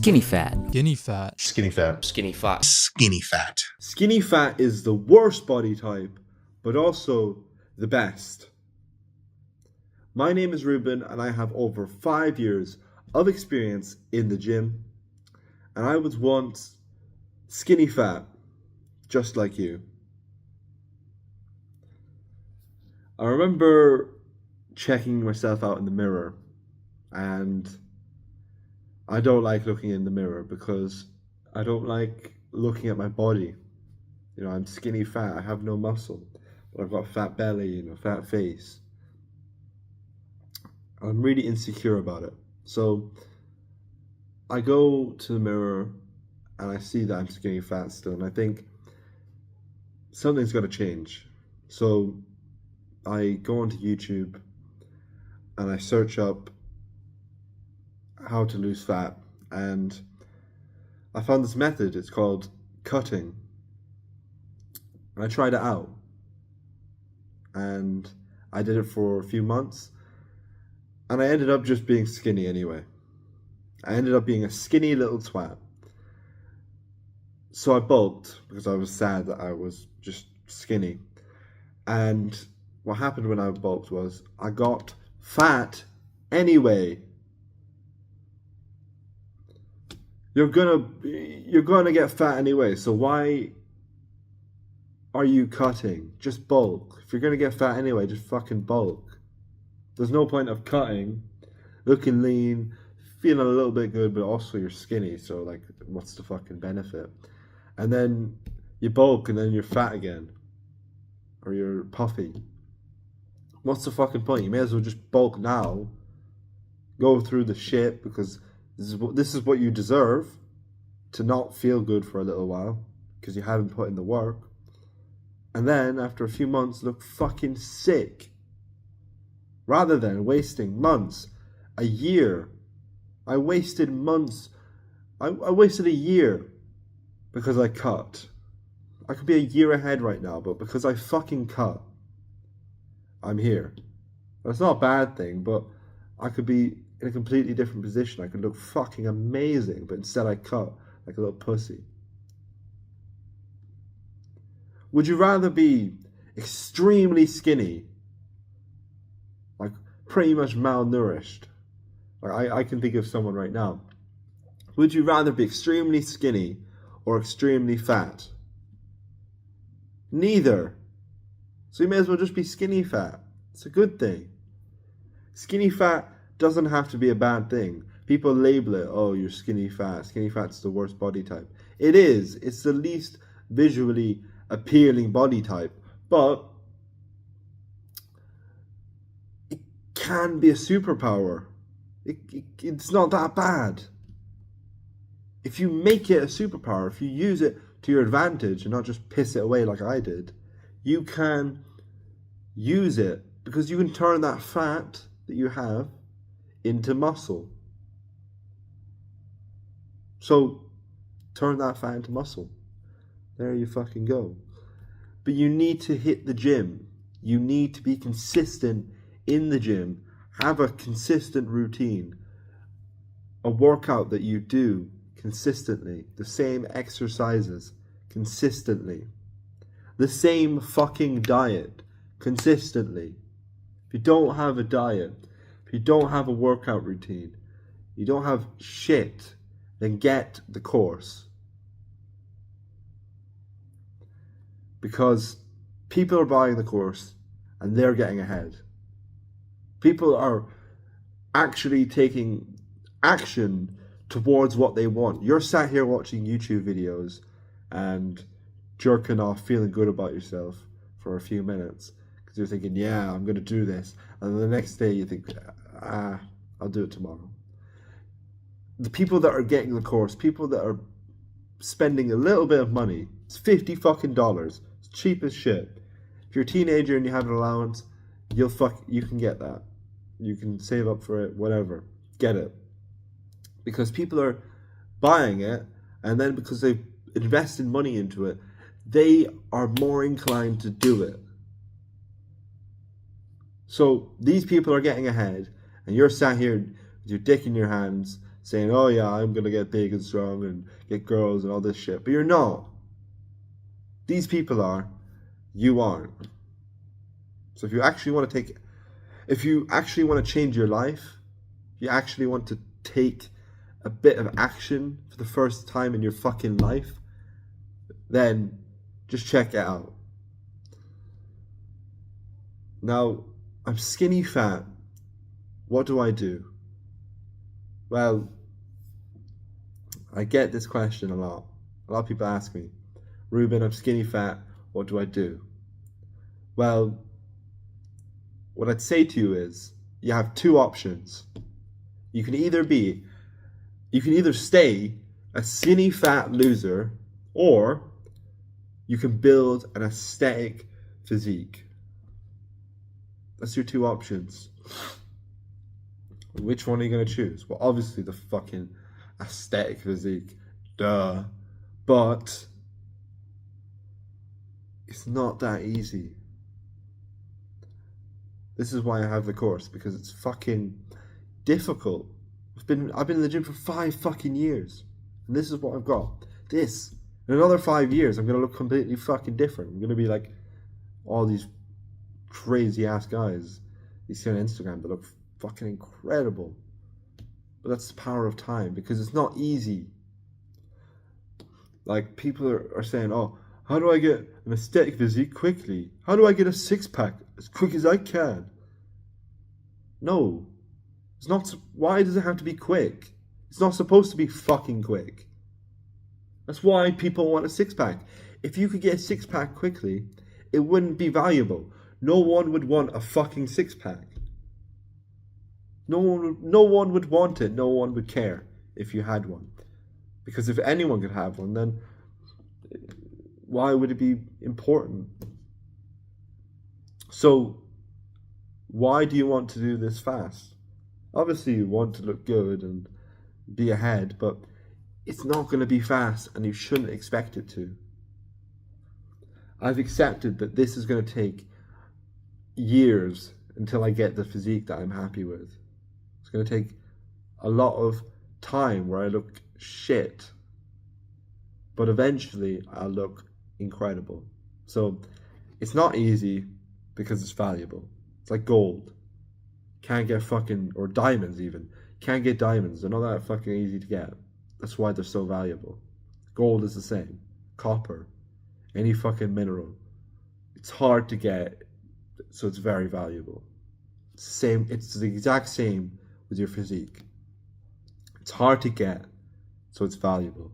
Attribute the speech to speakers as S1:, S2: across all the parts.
S1: Skinny fat.
S2: Skinny fat.
S3: Skinny fat.
S4: Skinny fat.
S3: Skinny fat.
S5: Skinny fat is the worst body type, but also the best. My name is Ruben, and I have over 5 years of experience in the gym. And I was once skinny fat, just like you. I remember checking myself out in the mirror, and I don't like looking in the mirror because I don't like looking at my body. You know, I'm skinny fat, I have no muscle, but I've got a fat belly, you know, fat face. I'm really insecure about it. So I go to the mirror and I see that I'm skinny fat still, and I think something's got to change. So I go onto YouTube and I search up how to lose fat, and I found this method. It's called cutting. And I tried it out, and I did it for a few months, and I ended up just being skinny anyway. I ended up being a skinny little twat. So I bulked because I was sad that I was just skinny. And what happened when I bulked was I got fat anyway. You're gonna get fat anyway, so why are you cutting? Just bulk. If you're gonna get fat anyway, just fucking bulk. There's no point of cutting, looking lean, feeling a little bit good, but also you're skinny, so like, what's the fucking benefit? And then you bulk and then you're fat again. Or you're puffy. What's the fucking point? You may as well just bulk now. Go through the shit, because this is what you deserve, to not feel good for a little while because you haven't put in the work, and then after a few months look fucking sick, rather than wasting months, a year. I wasted months. I wasted a year because I cut. I could be a year ahead right now, but because I fucking cut, I'm here. That's not a bad thing, but I could be in a completely different position. I could look fucking amazing, but instead I cut like a little pussy. Would you rather be extremely skinny, like pretty much malnourished? Like I can think of someone right now. Would you rather be extremely skinny or extremely fat? Neither. So you may as well just be skinny fat. It's a good thing. Skinny fat doesn't have to be a bad thing. People label it, oh, you're skinny fat. Skinny fat's the worst body type. It is. It's the least visually appealing body type. But it can be a superpower. It's not that bad. If you make it a superpower, if you use it to your advantage and not just piss it away like I did, you can use it, because you can turn that fat that you have into muscle. So turn that fat into muscle. There you fucking go. But you need to hit the gym. You need to be consistent in the gym. Have a consistent routine. A workout that you do consistently. The same exercises consistently. The same fucking diet consistently. If you don't have a diet, if you don't have a workout routine, you don't have shit, then get the course. Because people are buying the course and they're getting ahead. People are actually taking action towards what they want. You're sat here watching YouTube videos and jerking off, feeling good about yourself for a few minutes because you're thinking, yeah, I'm going to do this. And then the next day you think, I'll do it tomorrow. The people that are getting the course, people that are spending a little bit of money, it's $50 fucking dollars. It's cheap as shit. If you're a teenager and you have an allowance, you can get that. You can save up for it, whatever. Get it. Because people are buying it, and then because they've invested money into it, they are more inclined to do it. So these people are getting ahead, and you're sat here with your dick in your hands, saying, oh yeah, I'm gonna get big and strong and get girls and all this shit. But you're not. These people are. You aren't. So if you actually want to change your life, if you actually want to take a bit of action for the first time in your fucking life, then just check it out. Now, I'm skinny fat. What do I do? Well, I get this question a lot. A lot of people ask me, Ruben, I'm skinny fat. What do I do? Well, what I'd say to you is, you have two options. You can either stay a skinny fat loser, or you can build an aesthetic physique. That's your two options. Which one are you going to choose? Well, obviously the fucking aesthetic physique. Duh. But it's not that easy. This is why I have the course, because it's fucking difficult. I've been in the gym for 5 fucking years, and this is what I've got. This. In another 5 years, I'm going to look completely fucking different. I'm going to be like all these crazy ass guys you see on Instagram that look fucking incredible. But that's the power of time, because it's not easy. Like, people are saying, oh, how do I get an aesthetic physique quickly? How do I get a six-pack as quick as I can? No. It's not. Why does it have to be quick? It's not supposed to be fucking quick. That's why people want a six-pack. If you could get a six-pack quickly, it wouldn't be valuable. No one would want a fucking six-pack. No one would want it. No one would care if you had one. Because if anyone could have one, then why would it be important? So, why do you want to do this fast? Obviously, you want to look good and be ahead, but it's not going to be fast, and you shouldn't expect it to. I've accepted that this is going to take years until I get the physique that I'm happy with. It's going to take a lot of time where I look shit, but eventually I'll look incredible. So it's not easy because it's valuable. It's like gold. Can't get fucking, or diamonds even. Can't get diamonds. They're not that fucking easy to get. That's why they're so valuable. Gold is the same. Copper. Any fucking mineral. It's hard to get, so it's very valuable. It's the exact same with your physique. It's hard to get, so it's valuable.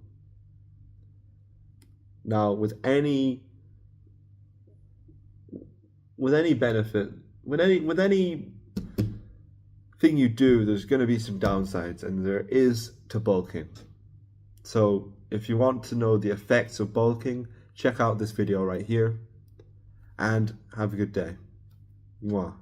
S5: Now, with any benefit, with any thing you do, there's going to be some downsides, and there is to bulking. So if you want to know the effects of bulking, check out this video right here, and have a good day. Mwah.